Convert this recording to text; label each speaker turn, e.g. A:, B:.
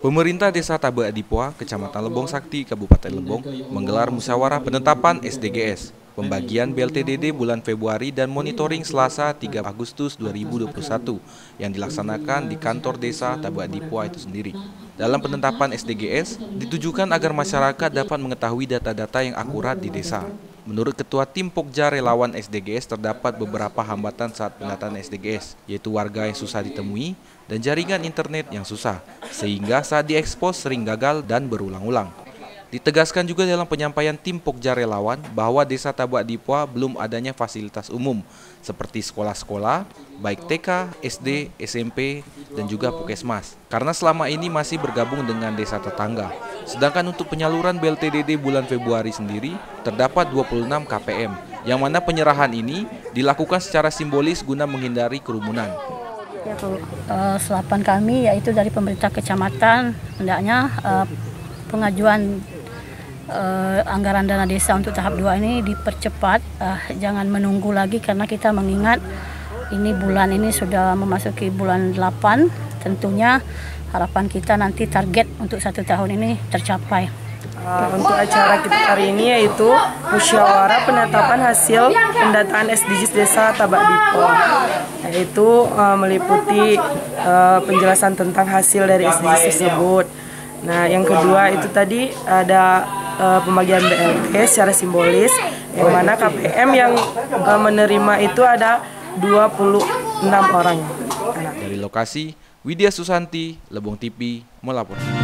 A: Pemerintah Desa Tabak Dipoa, Kecamatan Lebong Sakti, Kabupaten Lebong, menggelar musyawarah penetapan SDGs, pembagian BLTDD bulan Februari dan monitoring Selasa 3 Agustus 2021 yang dilaksanakan di kantor Desa Tabak Dipoa itu sendiri. Dalam penetapan SDGs, ditujukan agar masyarakat dapat mengetahui data-data yang akurat di desa. Menurut Ketua Tim Pokja Relawan SDGs, terdapat beberapa hambatan saat penataan SDGs, yaitu warga yang susah ditemui dan jaringan internet yang susah, sehingga saat diekspos sering gagal dan berulang-ulang. Ditegaskan juga dalam penyampaian Tim Pokja Relawan bahwa Desa Tabak Dipoa belum adanya fasilitas umum seperti sekolah-sekolah, baik TK, SD, SMP, dan juga Puskesmas, karena selama ini masih bergabung dengan desa tetangga. Sedangkan untuk penyaluran BLTDD bulan Februari sendiri, terdapat 26 KPM, yang mana penyerahan ini dilakukan secara simbolis guna menghindari kerumunan.
B: Selapan kami yaitu dari pemerintah kecamatan, hendaknya pengajuan anggaran dana desa untuk tahap 2 ini dipercepat, jangan menunggu lagi karena kita mengingat ini bulan ini sudah memasuki bulan 8, tentunya harapan kita nanti target untuk 1 tahun ini tercapai.
C: Untuk acara kita hari ini yaitu musyawarah penetapan hasil pendataan SDGs Desa Tabak Dipoa, yaitu meliputi penjelasan tentang hasil dari SDGs tersebut. Nah, yang kedua itu tadi ada pembagian BLT secara simbolis, yang mana KPM yang menerima itu ada 26 orang.
A: Dari lokasi, Widya Susanti, Lebong TV, melapor.